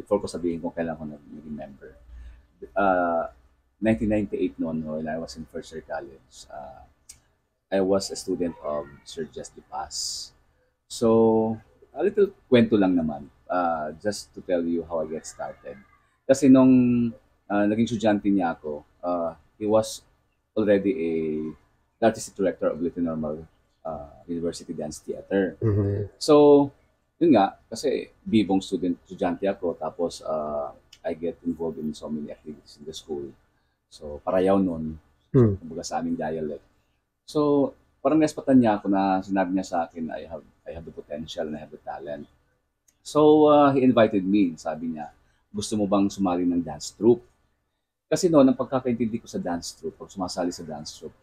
before ko sabihin kung kailan ko naging member. Uh, 1998 noon, when I was in first year college, I was a student of Sir Jess De Paz. So, a little kwento lang naman, just to tell you how I get started. Kasi nung naging estudyante niya ako, he was already the artistic director of Little Normal University Dance Theater. Mhm. So, yun nga, kasi bibong estudyante ako, tapos I get involved in so many activities in the school. So, parayaw nun, so, Hmm. kumbaga sa aming dialect. So, parang nespatan niya ako na sinabi niya sa akin, I have the potential and I have the talent. So, he invited me. Sabi niya, gusto mo bang sumali ng dance troupe? Kasi noon, ang pagkakaintindi ko sa dance troupe, pag sumasali sa dance troupe,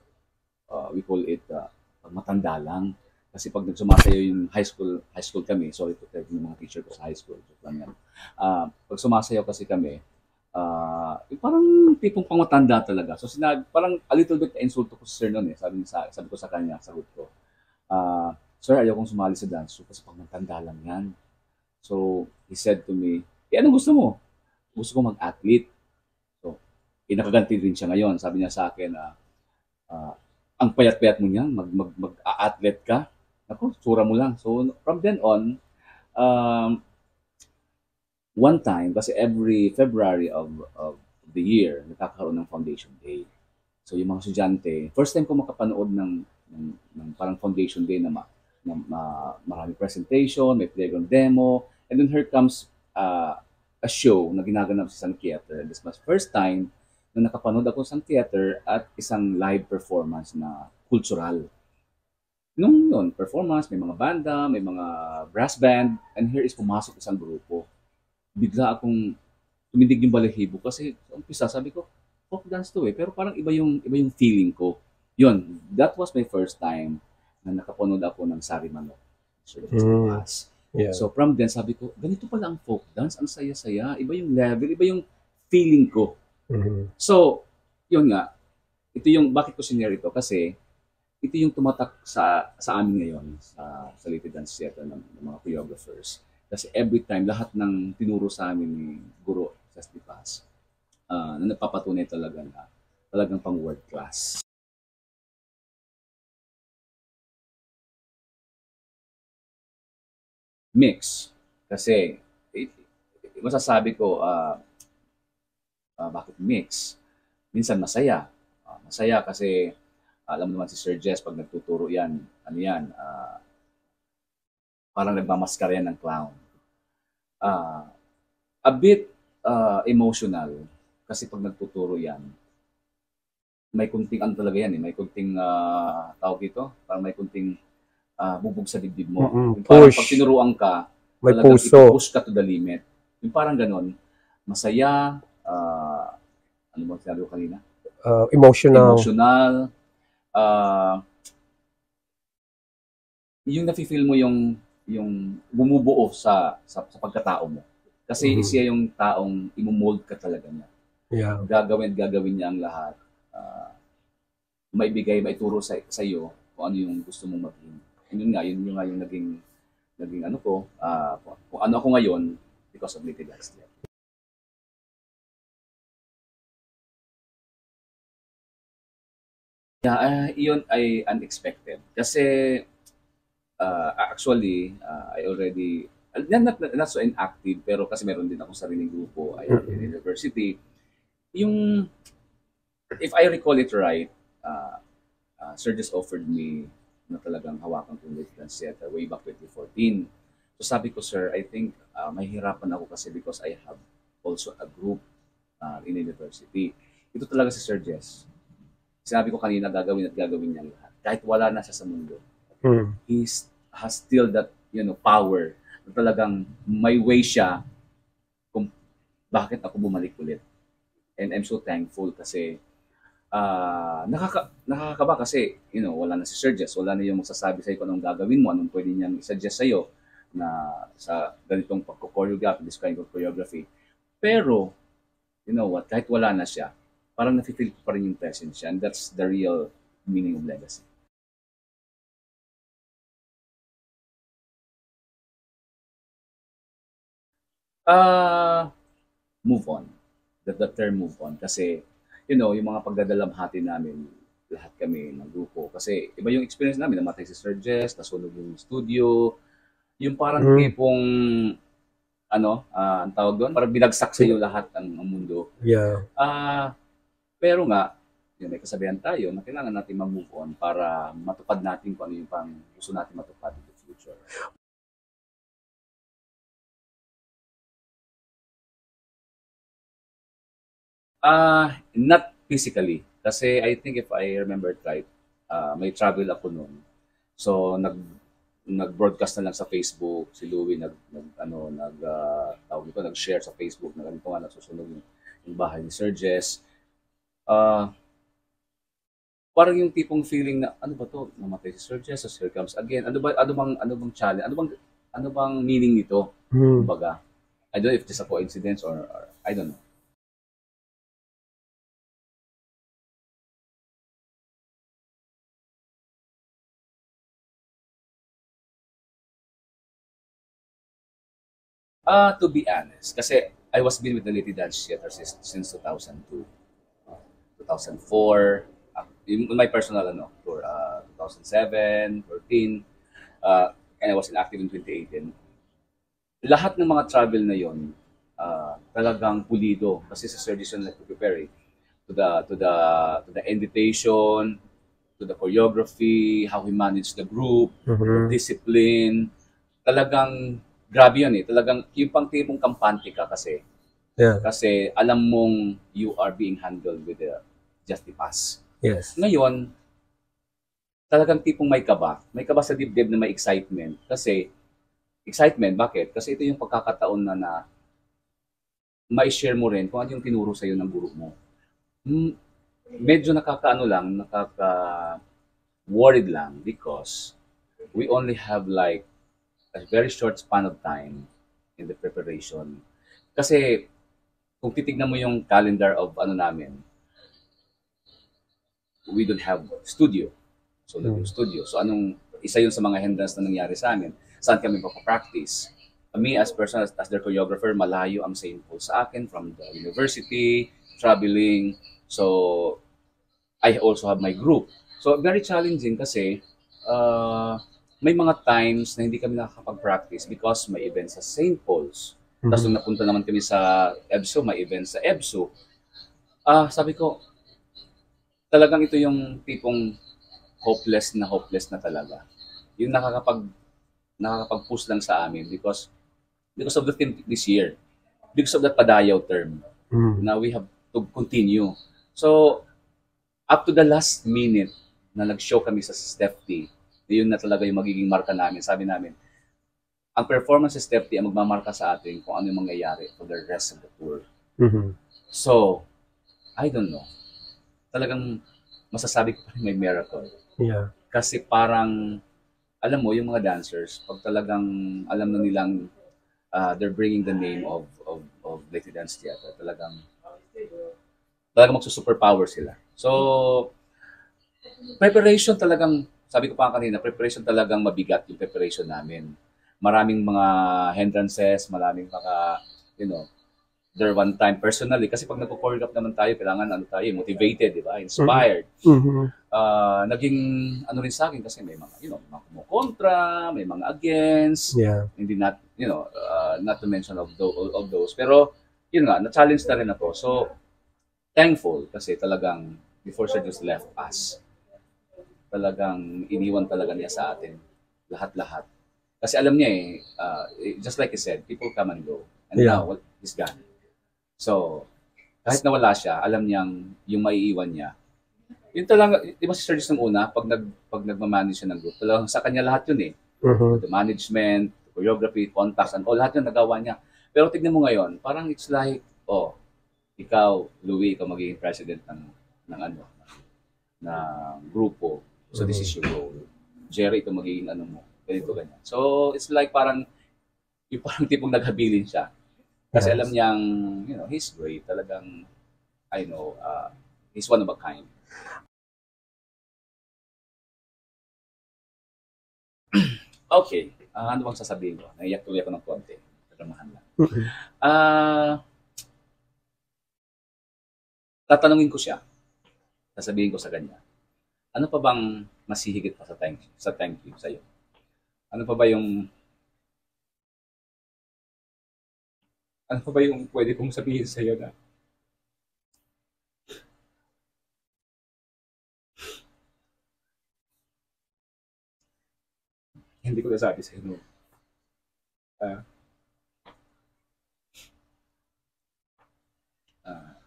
we call it pag matanda lang. Kasi pag nagsumasayaw yung high school kami, sorry to tell yung mga teacher ko sa high school, joke lang yan. Pag sumasayaw kasi kami, yung parang tipong pangmatanda talaga. So sinabi, parang a little bit insulto ko si sir noon eh. Sabi ko sa kanya, sagot ko, sir, ayaw kong sumali sa dance troupe kasi pang matanda lang yan. So, he said to me, anong gusto mo? Gusto ko mag-athlete. So, nakaganti rin siya ngayon. Sabi niya sa akin, ah, ang payat-payat mo niyan, mag-athlete ka. Ako, tsura mo lang. So, from then on, um, one time, kasi every February of the year, nagkakaroon ng Foundation Day. So, yung mga estudyante, first time ko makapanood ng parang Foundation Day na marami presentation, may playground demo, and then here comes a show na ginaganap sa isang theater. This was first time na nakapanood ako sa isang theater at isang live performance na cultural. Nung yun, performance, may mga banda, may mga brass band, and here is pumasok isang grupo. Bigla akong tumindig yung balahibo kasi sa umpisa sabi ko, folk dance to eh, pero parang iba yung feeling ko. Yun, that was my first time na nakapanood ako ng Sari Manok. Sir Hmm. Pass. Yeah. So from then sabi ko, ganito pala ang folk dance, ang saya-saya, iba yung level, iba yung feeling ko. Mhm. So, yun nga, ito yung bakit ko sinare ito kasi ito yung tumatak sa amin ngayon sa Leyte Dance Theater ng mga choreographers. Kasi every time, lahat ng tinuro sa amin ni Guro sa Stipas, na nagpapatunay talaga na talagang pang world class. Mix. Kasi, masasabi ko, bakit mix? Minsan masaya. Masaya kasi, alam mo naman si Sir Jess, pag nagtuturo yan, ano yan, parang nagmamaskara yan ng clown. Ah, a bit emotional kasi pag nagtuturo yan, may kunting ano talaga yan eh, may kunting tawag dito, parang may kunting bubog sa dibdib mo. Mm, Yung parang pag push. tinuruan ka, May talagang puso. ipupush ka to the limit. Yung parang ganon, masaya, ano mo sinabi ko kanina? Emotional. Emotional, uh, yung nafe-feel mo yung bumubuo sa pagkatao mo. Kasi Mhm. siya yung taong imumold ka talaga niya. Yeah. Gagawin niya ang lahat. Uh, maituro sa iyo kung ano yung gusto mong maging. Yun nga yung naging ano ko, kung ano ako ngayon because of Little Last Year. Yeah, iyon ay unexpected. Kasi actually, I already, not so inactive, pero kasi meron din akong sariling grupo, I have in Mm-mm. university. Yung, if I recall it right, uh, Sir just offered me na talagang hawakan ko with Dance Theater way back 2014. So sabi ko, sir, I think mahihirapan ako kasi because I have also a group in university. Ito talaga si Sir Jess. Sinabi ko kanina, gagawin at gagawin niya lahat. Kahit wala na siya sa mundo. Mm. Has still that, power na talagang may way siya kung bakit ako bumalik ulit. And I'm so thankful kasi nakakaba kasi, wala na si Sir Jess, wala na yung magsasabi sa'yo kung anong gagawin mo, anong pwede niyang i-suggest sa'yo na sa ganitong pagko-choreography, this kind of choreography. Pero, you know what, kahit wala na siya, parang nafe-feel ko pa rin yung presence siya and that's the real meaning of legacy. Ah, Move on. The term move on. Kasi, yung mga pagdadalamhati namin, lahat kami ng grupo. Kasi iba yung experience namin, namatay si Sir Jess, nasunog yung studio, yung parang Mm, tipong, ang tawag doon, parang binagsak sa iyo lahat ang mundo. yeah. Pero nga, may kasabihan tayo na kailangan natin mag-move on para matupad natin kung ano yung pang gusto natin matupad in the future. Not physically. Kasi I think if I remember it right, may travel ako noon. So nag-broadcast na lang sa Facebook si Louie tawag nito, nag-share sa Facebook na ganito nga nasusunog yung bahay ni Sir Jess. Ah, Parang yung tipong feeling na ano ba to? Namatay si Sir Jess, so here comes again. Ano bang challenge? Ano bang meaning nito? Mm. Kumbaga, I don't know if it's a coincidence or I don't know. To be honest, kasi I was been with the Lady Dance Theater since 2002, 2004, in my personal tour, 2007, 14, and I was inactive in 2018. Lahat ng mga travel na yon, talagang pulido kasi sa Sir Jason nag-prepare to the invitation, to the choreography, how he managed the group, the Mhm. discipline. Talagang grabe yun eh. Talagang yung pang tipong kampante ka kasi Yeah. kasi alam mong you are being handled with the justice. Yes. Ngayon, talagang tipong may kaba. May kaba sa dibdib na may excitement. Kasi, excitement, bakit? Kasi ito yung pagkakataon na ma-share mo rin kung ano yung tinuro sa'yo ng guru mo. Hmm, Medyo nakaka-worried lang because we only have like a very short span of time in the preparation. Kasi kung titignan mo yung calendar of namin, we don't have studio. So, yung Mm. studio. So, isa yun sa mga hindrance na nangyari sa amin. Saan kami papapractice? Me as person, as their choreographer, malayo ang St. Paul sa akin from the university, traveling. So, I also have my group. So, very challenging kasi may mga times na hindi kami nakakapag-practice because may events sa St. Paul's. Tapos Mhm. nung napunta naman kami sa EBSO, may events sa EBSO. Sabi ko, talagang ito yung tipong hopeless na talaga. Yung nakakapag-push lang sa amin because of the theme this year. Because of that padayaw term. Mm. Now we have to continue. So, up to the last minute na nag-show kami sa Step T, yun na talaga yung magiging marka namin. Sabi namin, ang performance sa Step T ang magmamarka sa atin kung ano yung mangyayari for the rest of the tour. Mhm. So, I don't know. Talagang masasabi ko pa rin may miracle. Yeah. Kasi parang, alam mo, yung mga dancers, pag talagang alam na nilang they're bringing the name of Lady Dance Theater, talagang magsusuperpower sila. So, preparation talagang, sabi ko pa kanina, preparation talagang mabigat yung preparation namin. Maraming mga hindrances, maraming mga, you know, there one time personally, kasi pag nagpo-choreograph naman tayo, kailangan tayo, motivated, di ba? Mhm. Inspired. Mhm. Naging rin sa akin kasi may mga, mga kumukontra, may mga against, Yeah. hindi not to mention of those. Pero, yun nga, na-challenge na rin ako. So, thankful kasi talagang before she just left us, talagang iniwan talaga niya sa atin lahat-lahat. Kasi alam niya just like he said, people come and go. And Yeah. now, he's gone. So, kahit nawala siya, alam niyang yung maiiwan niya. Yun talaga, di ba si Sir Jus nung una, pag nagmamanage siya ng group, talagang sa kanya lahat yun eh. Mhm. The management, choreography, contacts, and all, lahat yun nagawa niya. Pero tignan mo ngayon, parang it's like, ikaw, Louie, ikaw magiging president ng ano, ng grupo. So this is Mhm. your role. Jerry, ito magiging ano mo, ganito, ganyan. So it's like parang, yung parang tipong naghabilin siya. Kasi alam Yes. niyang, he's great. Talagang, I know, he's one of a kind. Okay, ano bang sasabihin ko? Naiyak tuloy ako ng konti. Dramahan lang. Mhm. Ah, tatanungin ko siya. Sasabihin ko sa kanya, ano pa bang mas hihigit pa sa thank you sa'yo? Ano pa ba yung ano pa ba yung pwede kong sabihin sa'yo na hindi ko nasabi sa'yo no? Ah, ah,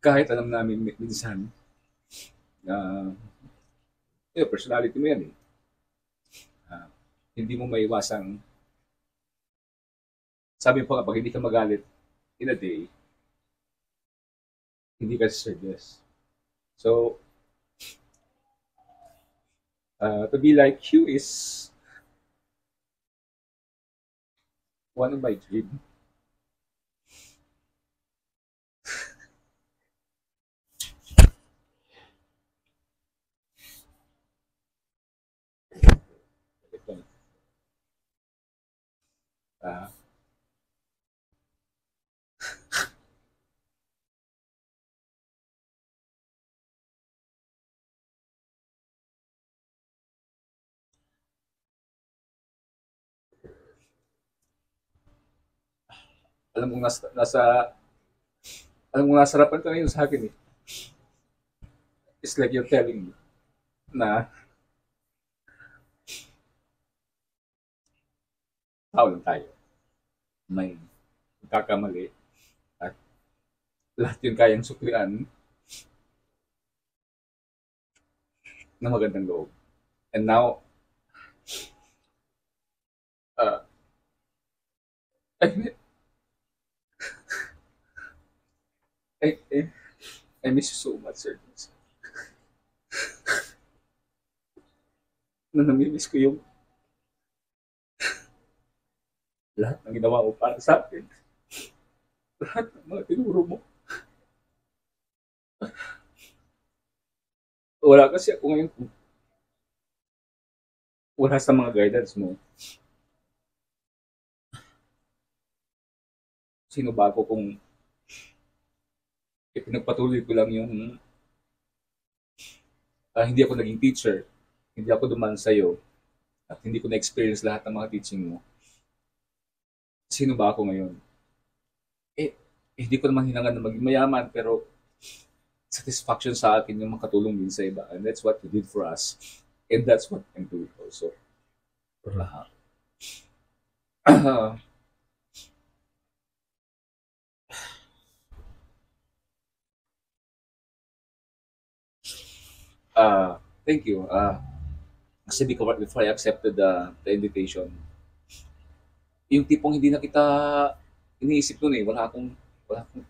kahit alam namin minsan na personality mo yan eh. Ah, hindi mo maiwasang, sabi po kapag hindi ka magalit in a day, hindi ka serious. So, to be like you is one of my dreams. Ah, alam mo alam mo nasa harapan ka ngayon sa akin eh. It's like you're telling me na tao lang tayo. May kakamali at lahat yun kayang suklian na magandang loob. And now, uh, I, I, I miss you so much, sir. Na namimiss ko yung lahat ng ginawa mo para sa akin. Lahat ng mga tinuro mo. Wala kasi ako ngayon wala sa mga guidance mo. Sino ba ako kung ipinagpatuloy ko lang yung hindi ako naging teacher, hindi ako duman sa'yo, at hindi ko na-experience lahat ng mga teaching mo. Sino ba ako ngayon? Eh, hindi ko naman hinangan na maging mayaman, pero satisfaction sa akin yung makatulong din sa iba. And that's what you did for us. And that's what I'm doing also. Uh, thank you. Kasi before I accepted the invitation, yung tipong hindi na kita iniisip nun eh.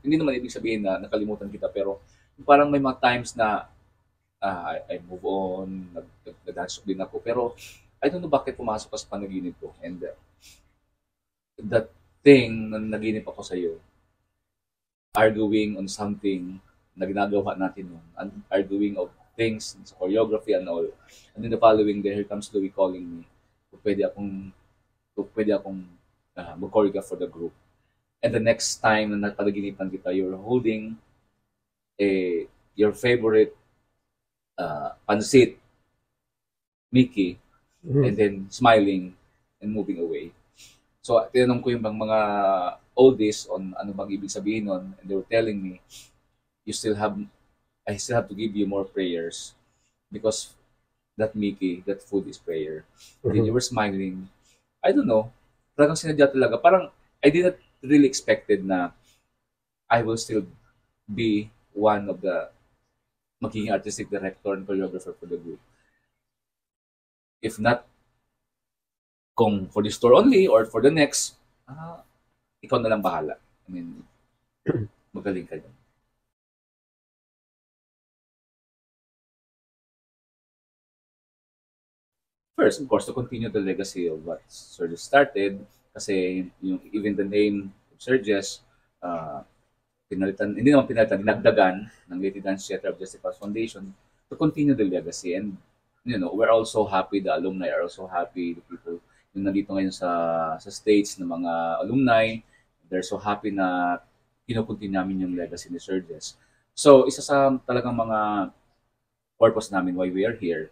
Hindi naman ibig sabihin na nakalimutan kita, pero parang may mga times na I move on, nag-dance din ako. Pero I don't know bakit pumasok ka sa panaginip ko. And that thing na naginip ako sa'yo, arguing on something na ginagawa natin nun, and arguing of things sa choreography and all. And then the following day, here comes Louie calling me. Kung pwede akong mag-choreograph for the group. And the next time na napalaginipan kita, you're holding your favorite pansit, Mickey, and then smiling and moving away. So, tinanong ko yung mga oldies on ano bang ibig sabihin nun, and they were telling me, you still have, I still have to give you more prayers because that Mickey, that food is prayer. Then you were smiling. I don't know. Talagang sinadya talaga. Parang, I didn't really expected na I will still be one of the magiging artistic director and choreographer for the group. If not, kung for this tour only or for the next, ikaw na lang bahala. I mean, magaling ka dyan. First, of course, to continue the legacy of what Surges started, kasi even the name of Surges, pinalitan, hindi naman pinalitan, dinagdagan ng Lady Dance Theater of Justice Foundation to continue the legacy. And we're also happy, the alumni are also happy, the people yung nandito ngayon sa States na mga alumni, they're so happy na kinukunti namin yung legacy ni Sir Jess. So, isa sa talagang mga purpose namin why we are here,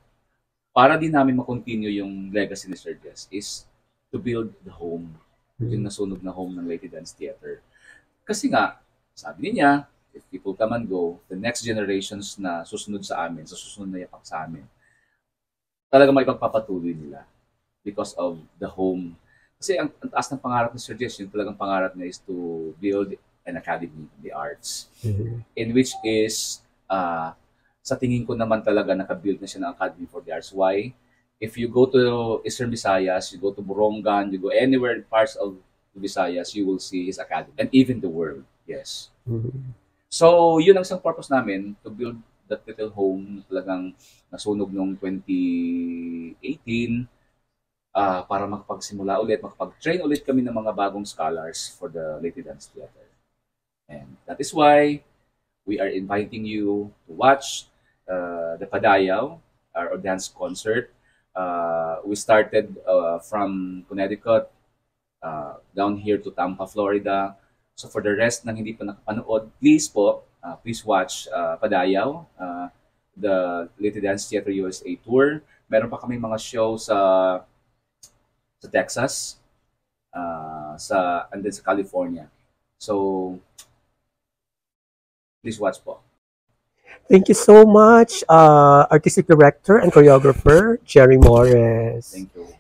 para din namin makontinue yung legacy ni Sir Jess is to build the home, yung nasunog na home ng Lady Dance Theater. Kasi nga, sabi niya, if people come and go, the next generations na susunod sa amin, sa susunod na yapak sa amin, talaga may pagpapatuloy nila because of the home. Kasi ang taas ng pangarap ni Sir Jess, yung talagang pangarap niya is to build an academy of the arts. In which is, sa tingin ko naman talaga nakabuild na siya ng Academy for the Arts. Why? If you go to Eastern Visayas, you go to Borongan, you go anywhere in parts of the Visayas, you will see his academy. And even the world, yes. So, yun ang isang purpose namin, to build that little home talagang nasunog noong 2018 para makapagsimula ulit, makapag-train ulit kami ng mga bagong scholars for the Lady Dance Theater. And that is why we are inviting you to watch the Padayaw, our dance concert. We started from Connecticut down here to Tampa, Florida. So for the rest ng hindi pa nakapanood, please watch Padayaw, the Lady Dance Theater USA Tour. Meron pa kami mga show sa Texas, and then sa California. So, please watch po. Thank you so much, Artistic Director and Choreographer, Jerry Morris. Thank you.